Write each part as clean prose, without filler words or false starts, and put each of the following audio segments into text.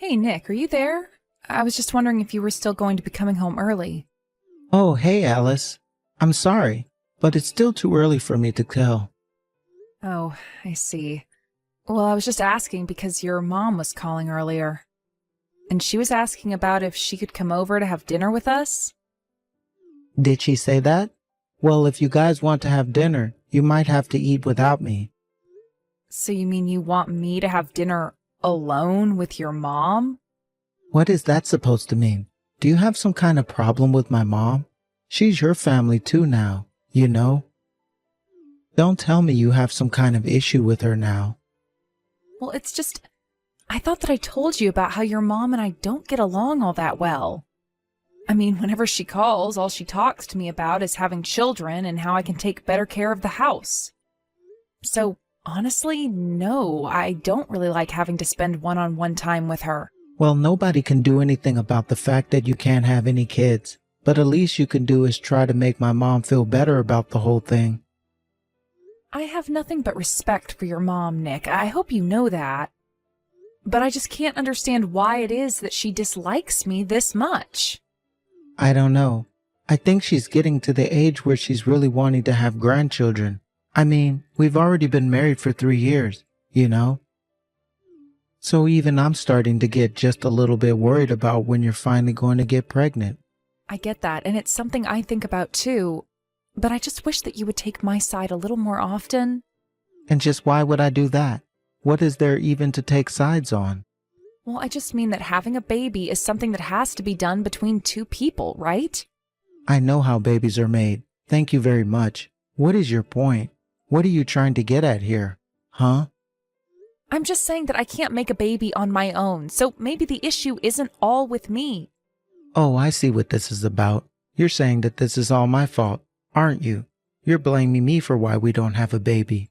Hey, Nick, are you there? I was just wondering if you were still going to be coming home early. Oh, hey, Alice. I'm sorry, but it's still too early for me to tell. Oh, I see. Well, I was just asking because your mom was calling earlier. And she was asking about if she could come over to have dinner with us. Did she say that? Well, if you guys want to have dinner, you might have to eat without me. So you mean you want me to have dinner alone with your mom? What is that supposed to mean? Do you have some kind of problem with my mom? She's your family too now, you know? Don't tell me you have some kind of issue with her now. Well, it's just, I thought that I told you about how your mom and I don't get along all that well. I mean, whenever she calls, all she talks to me about is having children and how I can take better care of the house. So, honestly, no, I don't really like having to spend one-on-one time with her. Well, nobody can do anything about the fact that you can't have any kids, but at least you can do is try to make my mom feel better about the whole thing. I have nothing but respect for your mom, Nick. I hope you know that. But I just can't understand why it is that she dislikes me this much. I don't know. I think she's getting to the age where she's really wanting to have grandchildren. I mean, we've already been married for 3 years, you know? So even I'm starting to get just a little bit worried about when you're finally going to get pregnant. I get that, and it's something I think about too. But I just wish that you would take my side a little more often. And just why would I do that? What is there even to take sides on? Well, I just mean that having a baby is something that has to be done between two people, right? I know how babies are made. Thank you very much. What is your point? What are you trying to get at here? Huh? I'm just saying that I can't make a baby on my own, so maybe the issue isn't all with me. Oh, I see what this is about. You're saying that this is all my fault, aren't you? You're blaming me for why we don't have a baby.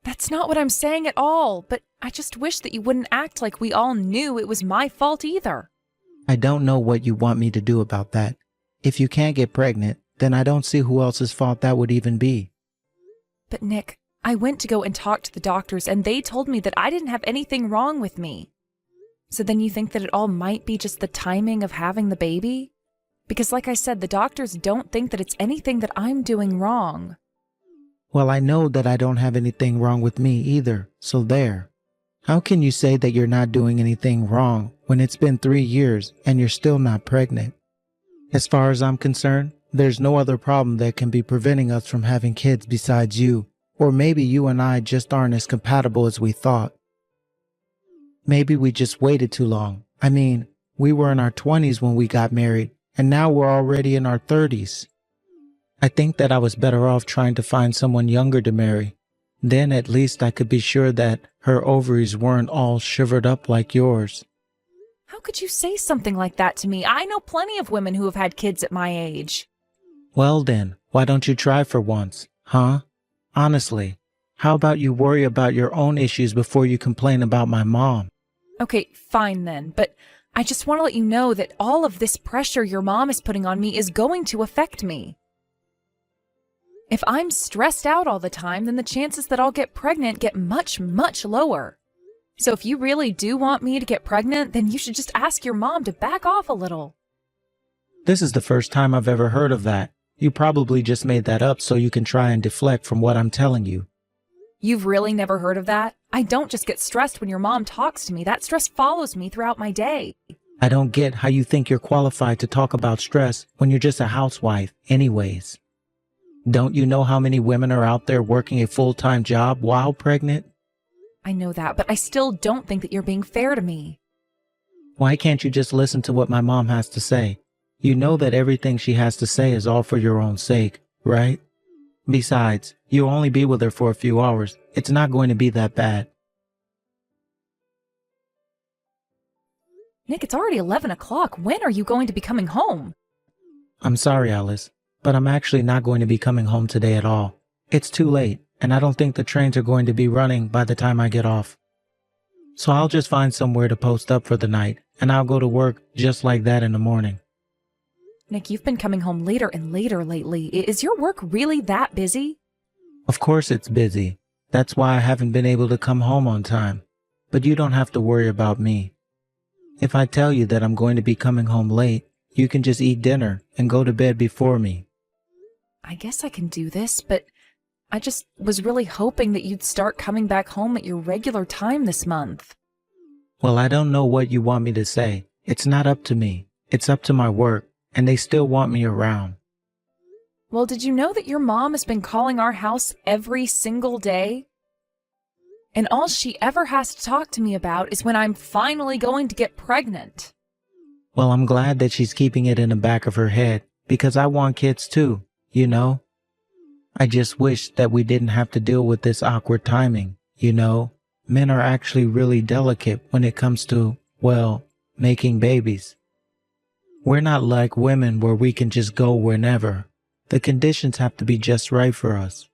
That's not what I'm saying at all, but I just wish that you wouldn't act like we all knew it was my fault either. I don't know what you want me to do about that. If you can't get pregnant, then I don't see who else's fault that would even be. But Nick, I went to go and talk to the doctors and they told me that I didn't have anything wrong with me. So then you think that it all might be just the timing of having the baby? Because like I said, the doctors don't think that it's anything that I'm doing wrong. Well, I know that I don't have anything wrong with me either, so there. How can you say that you're not doing anything wrong when it's been 3 years and you're still not pregnant? As far as I'm concerned, there's no other problem that can be preventing us from having kids besides you. Or maybe you and I just aren't as compatible as we thought. Maybe we just waited too long. I mean, we were in our 20s when we got married, and now we're already in our 30s. I think that I was better off trying to find someone younger to marry. Then at least I could be sure that her ovaries weren't all shivered up like yours. How could you say something like that to me? I know plenty of women who have had kids at my age. Well then, why don't you try for once, huh? Honestly, how about you worry about your own issues before you complain about my mom? Okay, fine then, but I just want to let you know that all of this pressure your mom is putting on me is going to affect me. If I'm stressed out all the time, then the chances that I'll get pregnant get much, much lower. So if you really do want me to get pregnant, then you should just ask your mom to back off a little. This is the first time I've ever heard of that. You probably just made that up so you can try and deflect from what I'm telling you. You've really never heard of that? I don't just get stressed when your mom talks to me. That stress follows me throughout my day. I don't get how you think you're qualified to talk about stress when you're just a housewife anyways. Don't you know how many women are out there working a full-time job while pregnant? I know that, but I still don't think that you're being fair to me. Why can't you just listen to what my mom has to say? You know that everything she has to say is all for your own sake, right? Besides, you'll only be with her for a few hours. It's not going to be that bad. Nick, it's already 11 o'clock. When are you going to be coming home? I'm sorry, Alice, but I'm actually not going to be coming home today at all. It's too late, and I don't think the trains are going to be running by the time I get off. So I'll just find somewhere to post up for the night, and I'll go to work just like that in the morning. Nick, you've been coming home later and later lately. Is your work really that busy? Of course it's busy. That's why I haven't been able to come home on time. But you don't have to worry about me. If I tell you that I'm going to be coming home late, you can just eat dinner and go to bed before me. I guess I can do this, but I just was really hoping that you'd start coming back home at your regular time this month. Well, I don't know what you want me to say. It's not up to me. It's up to my work, and they still want me around. Well, did you know that your mom has been calling our house every single day? And all she ever has to talk to me about is when I'm finally going to get pregnant. Well, I'm glad that she's keeping it in the back of her head, because I want kids too, you know? I just wish that we didn't have to deal with this awkward timing, you know? Men are actually really delicate when it comes to, well, making babies. We're not like women where we can just go whenever. The conditions have to be just right for us.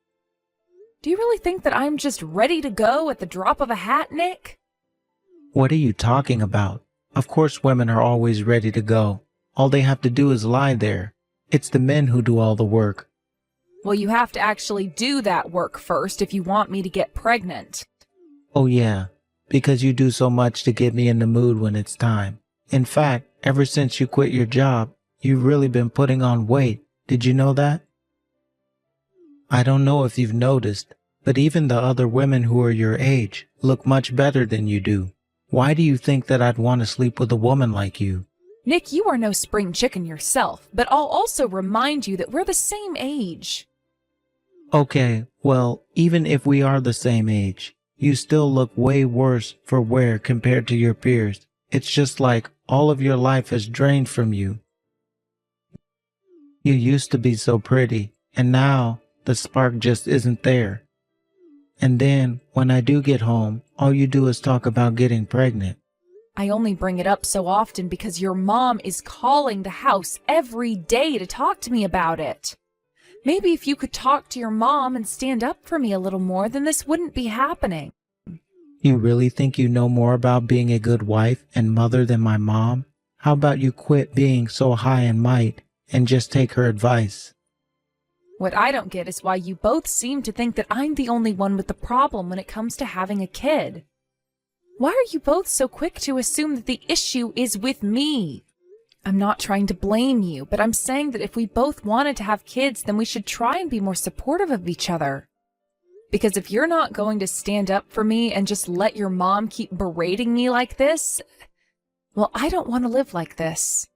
Do you really think that I'm just ready to go at the drop of a hat, Nick? What are you talking about? Of course women are always ready to go. All they have to do is lie there. It's the men who do all the work. Well, you have to actually do that work first if you want me to get pregnant. Oh yeah, because you do so much to get me in the mood when it's time. In fact, ever since you quit your job, you've really been putting on weight. Did you know that? I don't know if you've noticed, but even the other women who are your age look much better than you do. Why do you think that I'd want to sleep with a woman like you? Nick, you are no spring chicken yourself, but I'll also remind you that we're the same age. Okay, well, even if we are the same age, you still look way worse for wear compared to your peers. It's just like all of your life has drained from you. You used to be so pretty, and now the spark just isn't there. And then, when I do get home, all you do is talk about getting pregnant. I only bring it up so often because your mom is calling the house every day to talk to me about it. Maybe if you could talk to your mom and stand up for me a little more, then this wouldn't be happening. You really think you know more about being a good wife and mother than my mom? How about you quit being so high and might and just take her advice? What I don't get is why you both seem to think that I'm the only one with the problem when it comes to having a kid. Why are you both so quick to assume that the issue is with me? I'm not trying to blame you, but I'm saying that if we both wanted to have kids, then we should try and be more supportive of each other. Because if you're not going to stand up for me and just let your mom keep berating me like this, well, I don't want to live like this.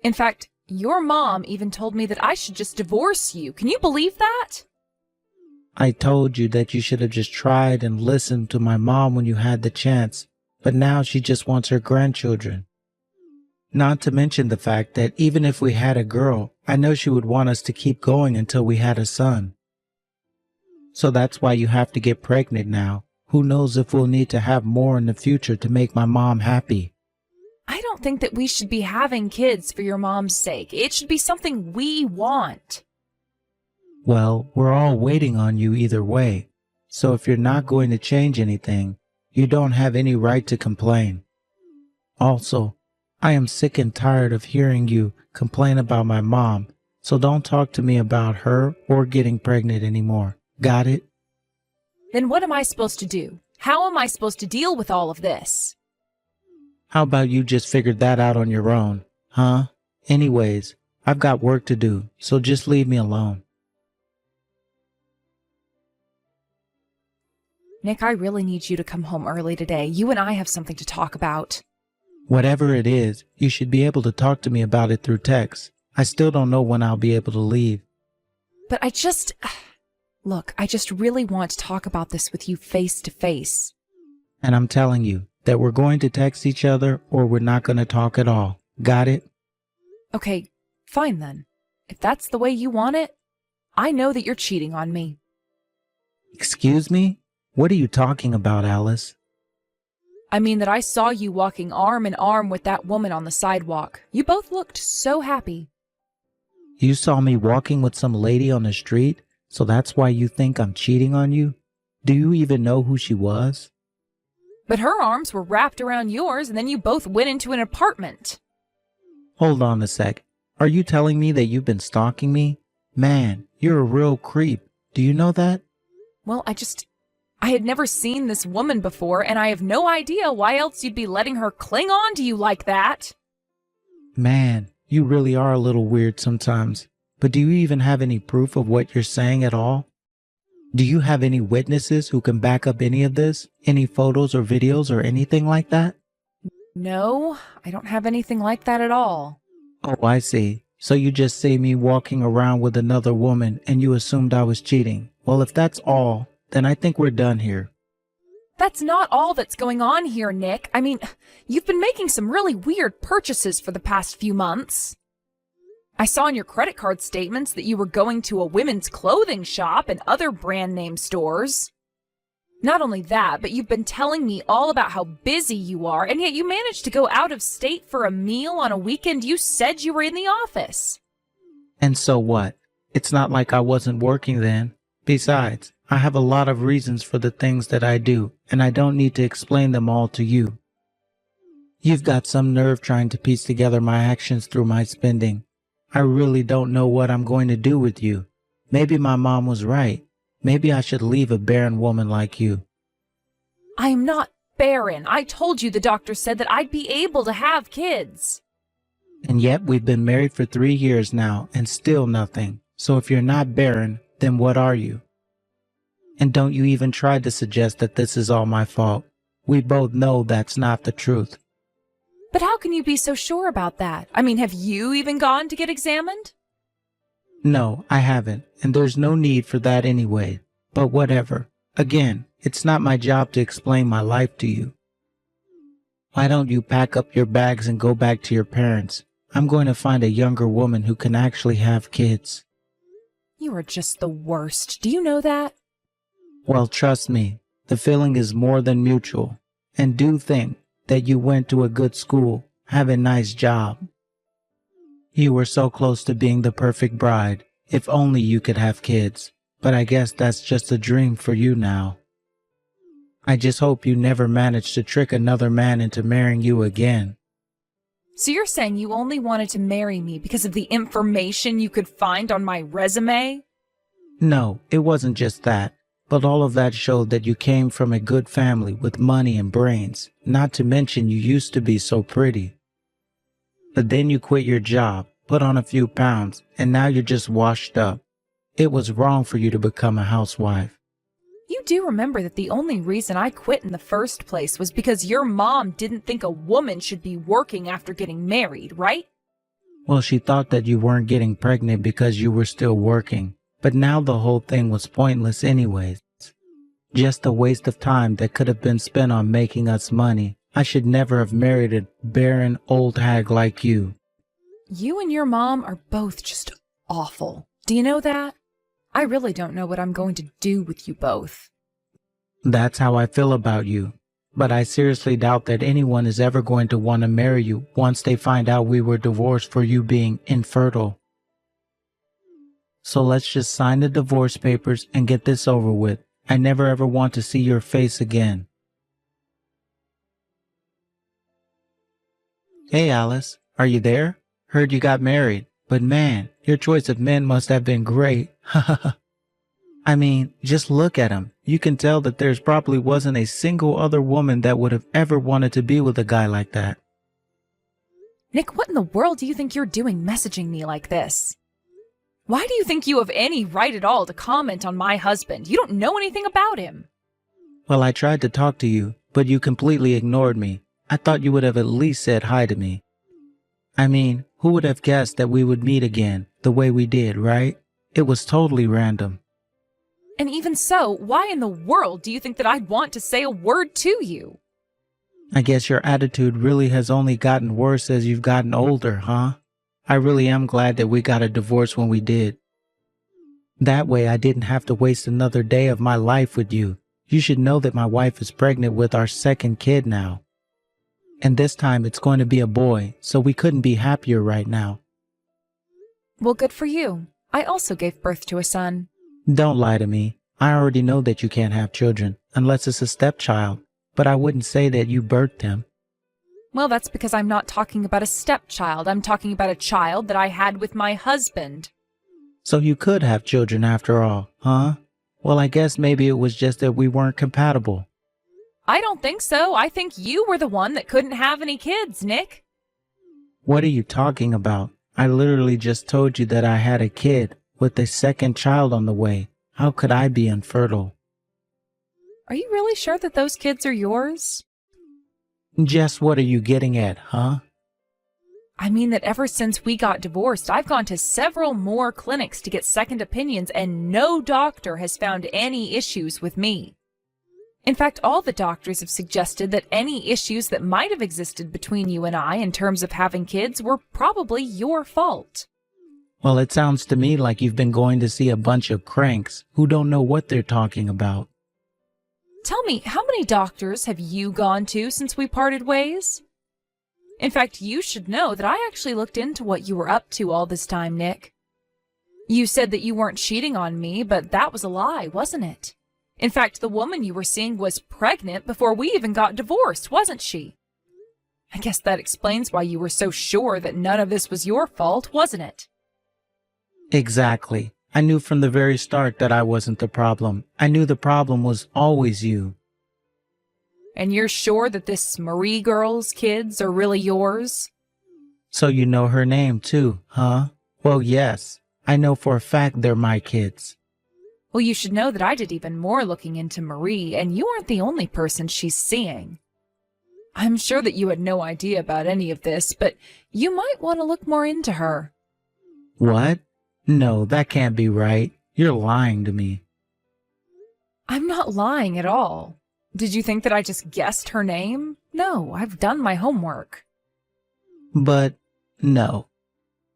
In fact, your mom even told me that I should just divorce you. Can you believe that? I told you that you should have just tried and listened to my mom when you had the chance, but now she just wants her grandchildren. Not to mention the fact that even if we had a girl, I know she would want us to keep going until we had a son. So that's why you have to get pregnant now. Who knows if we'll need to have more in the future to make my mom happy. I don't think that we should be having kids for your mom's sake. It should be something we want. Well, we're all waiting on you either way. So if you're not going to change anything, you don't have any right to complain. Also, I am sick and tired of hearing you complain about my mom, so don't talk to me about her or getting pregnant anymore. Got it? Then what am I supposed to do? How am I supposed to deal with all of this? How about you just figure that out on your own, huh? Anyways, I've got work to do, so just leave me alone. Nick, I really need you to come home early today. You and I have something to talk about. Whatever it is, you should be able to talk to me about it through text. I still don't know when I'll be able to leave. But Look, I just really want to talk about this with you face to face. And I'm telling you that we're going to text each other or we're not going to talk at all. Got it? Okay, fine then. If that's the way you want it, I know that you're cheating on me. Excuse me? What are you talking about, Alice? I mean that I saw you walking arm in arm with that woman on the sidewalk. You both looked so happy. You saw me walking with some lady on the street, so that's why you think I'm cheating on you? Do you even know who she was? But her arms were wrapped around yours, and then you both went into an apartment. Hold on a sec. Are you telling me that you've been stalking me? Man, you're a real creep. Do you know that? Well, I had never seen this woman before, and I have no idea why else you'd be letting her cling on to you like that. Man, you really are a little weird sometimes. But do you even have any proof of what you're saying at all? Do you have any witnesses who can back up any of this? Any photos or videos or anything like that? No, I don't have anything like that at all. Oh, I see. So you just see me walking around with another woman and you assumed I was cheating. Well, if that's all, then I think we're done here. That's not all that's going on here, Nick. I mean, you've been making some really weird purchases for the past few months. I saw in your credit card statements that you were going to a women's clothing shop and other brand name stores. Not only that, but you've been telling me all about how busy you are, and yet you managed to go out of state for a meal on a weekend you said you were in the office. And so what? It's not like I wasn't working then. Besides, I have a lot of reasons for the things that I do, and I don't need to explain them all to you. You've got some nerve trying to piece together my actions through my spending. I really don't know what I'm going to do with you. Maybe my mom was right. Maybe I should leave a barren woman like you. I am not barren. I told you the doctor said that I'd be able to have kids. And yet we've been married for 3 years now and still nothing. So if you're not barren, then what are you? And don't you even try to suggest that this is all my fault. We both know that's not the truth. But how can you be so sure about that? I mean, have you even gone to get examined? No, I haven't, and there's no need for that anyway. But whatever. Again, it's not my job to explain my life to you. Why don't you pack up your bags and go back to your parents? I'm going to find a younger woman who can actually have kids. You are just the worst. Do you know that? Well, trust me, the feeling is more than mutual. And do think that you went to a good school, have a nice job. You were so close to being the perfect bride. If only you could have kids. But I guess that's just a dream for you now. I just hope you never manage to trick another man into marrying you again. So you're saying you only wanted to marry me because of the information you could find on my resume? No, it wasn't just that. But all of that showed that you came from a good family with money and brains, not to mention you used to be so pretty. But then you quit your job, put on a few pounds, and now you're just washed up. It was wrong for you to become a housewife. You do remember that the only reason I quit in the first place was because your mom didn't think a woman should be working after getting married, right? Well, she thought that you weren't getting pregnant because you were still working. But now the whole thing was pointless anyways. Just a waste of time that could have been spent on making us money. I should never have married a barren old hag like you. You and your mom are both just awful. Do you know that? I really don't know what I'm going to do with you both. That's how I feel about you. But I seriously doubt that anyone is ever going to want to marry you once they find out we were divorced for you being infertile. So let's just sign the divorce papers and get this over with. I never ever want to see your face again. Hey Alice, are you there? Heard you got married, but man, your choice of men must have been great. I mean, just look at him. You can tell that there's probably wasn't a single other woman that would have ever wanted to be with a guy like that. Nick, what in the world do you think you're doing messaging me like this? Why do you think you have any right at all to comment on my husband? You don't know anything about him. Well, I tried to talk to you, but you completely ignored me. I thought you would have at least said hi to me. I mean, who would have guessed that we would meet again, the way we did, right? It was totally random. And even so, why in the world do you think that I'd want to say a word to you? I guess your attitude really has only gotten worse as you've gotten older, huh? I really am glad that we got a divorce when we did. That way I didn't have to waste another day of my life with you. You should know that my wife is pregnant with our second kid now. And this time it's going to be a boy, so we couldn't be happier right now. Well, good for you. I also gave birth to a son. Don't lie to me. I already know that you can't have children, unless it's a stepchild. But I wouldn't say that you birthed him. Well, that's because I'm not talking about a stepchild. I'm talking about a child that I had with my husband. So you could have children after all, huh? Well, I guess maybe it was just that we weren't compatible. I don't think so. I think you were the one that couldn't have any kids, Nick. What are you talking about? I literally just told you that I had a kid with a second child on the way. How could I be infertile? Are you really sure that those kids are yours? Just what are you getting at, huh? I mean that ever since we got divorced, I've gone to several more clinics to get second opinions, and no doctor has found any issues with me. In fact, all the doctors have suggested that any issues that might have existed between you and I in terms of having kids were probably your fault. Well, it sounds to me like you've been going to see a bunch of cranks who don't know what they're talking about. Tell me, how many doctors have you gone to since we parted ways? In fact, you should know that I actually looked into what you were up to all this time, Nick. You said that you weren't cheating on me, but that was a lie, wasn't it? In fact, the woman you were seeing was pregnant before we even got divorced, wasn't she? I guess that explains why you were so sure that none of this was your fault, wasn't it? Exactly. I knew from the very start that I wasn't the problem. I knew the problem was always you. And you're sure that this Marie girl's kids are really yours? So you know her name too, huh? Well, yes. I know for a fact they're my kids. Well, you should know that I did even more looking into Marie, and you aren't the only person she's seeing. I'm sure that you had no idea about any of this, but you might want to look more into her. What? No, that can't be right. You're lying to me. I'm not lying at all. Did you think that I just guessed her name? No, I've done my homework. But, no.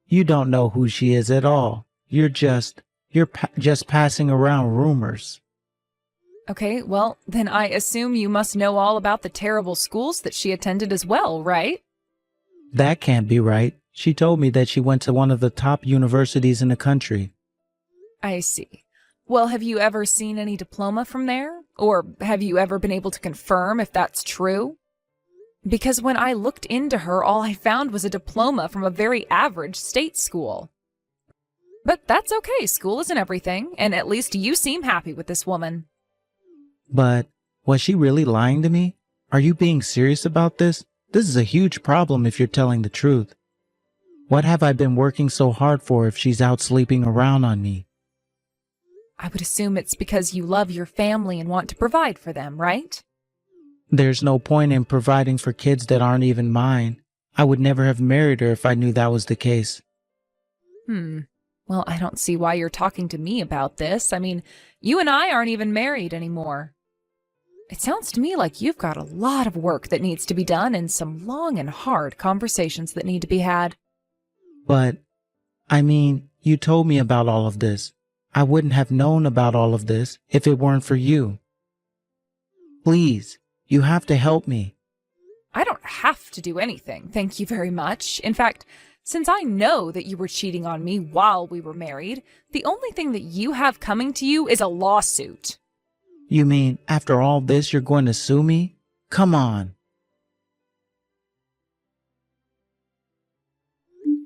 You don't know who she is at all. You're just passing around rumors. Okay, well, then I assume you must know all about the terrible schools that she attended as well, right? That can't be right. She told me that she went to one of the top universities in the country. I see. Well, have you ever seen any diploma from there? Or have you ever been able to confirm if that's true? Because when I looked into her, all I found was a diploma from a very average state school. But that's okay, school isn't everything, and at least you seem happy with this woman. But, was she really lying to me? Are you being serious about this? This is a huge problem if you're telling the truth. What have I been working so hard for if she's out sleeping around on me? I would assume it's because you love your family and want to provide for them, right? There's no point in providing for kids that aren't even mine. I would never have married her if I knew that was the case. Well, I don't see why you're talking to me about this. I mean, you and I aren't even married anymore. It sounds to me like you've got a lot of work that needs to be done and some long and hard conversations that need to be had. But, I mean, you told me about all of this. I wouldn't have known about all of this if it weren't for you. Please, you have to help me. I don't have to do anything, thank you very much. In fact, since I know that you were cheating on me while we were married, the only thing that you have coming to you is a lawsuit. You mean, after all this, you're going to sue me? Come on.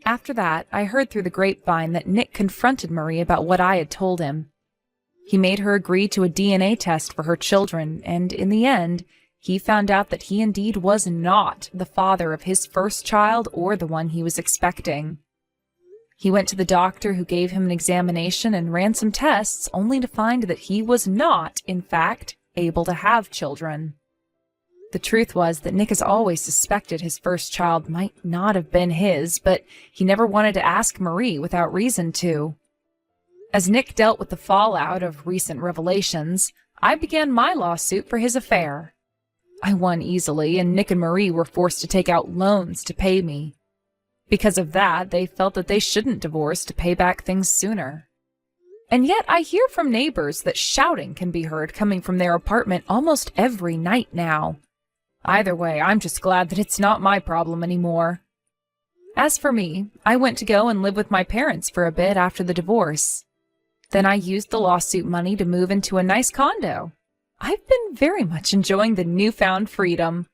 After that, I heard through the grapevine that Nick confronted Marie about what I had told him. He made her agree to a DNA test for her children, and in the end, he found out that he indeed was not the father of his first child or the one he was expecting. He went to the doctor who gave him an examination and ran some tests, only to find that he was not, in fact, able to have children. The truth was that Nick has always suspected his first child might not have been his, but he never wanted to ask Marie without reason to. As Nick dealt with the fallout of recent revelations, I began my lawsuit for his affair. I won easily, and Nick and Marie were forced to take out loans to pay me. Because of that, they felt that they shouldn't divorce to pay back things sooner. And yet I hear from neighbors that shouting can be heard coming from their apartment almost every night now. Either way, I'm just glad that it's not my problem anymore. As for me, I went to go and live with my parents for a bit after the divorce. Then I used the lawsuit money to move into a nice condo. I've been very much enjoying the newfound freedom.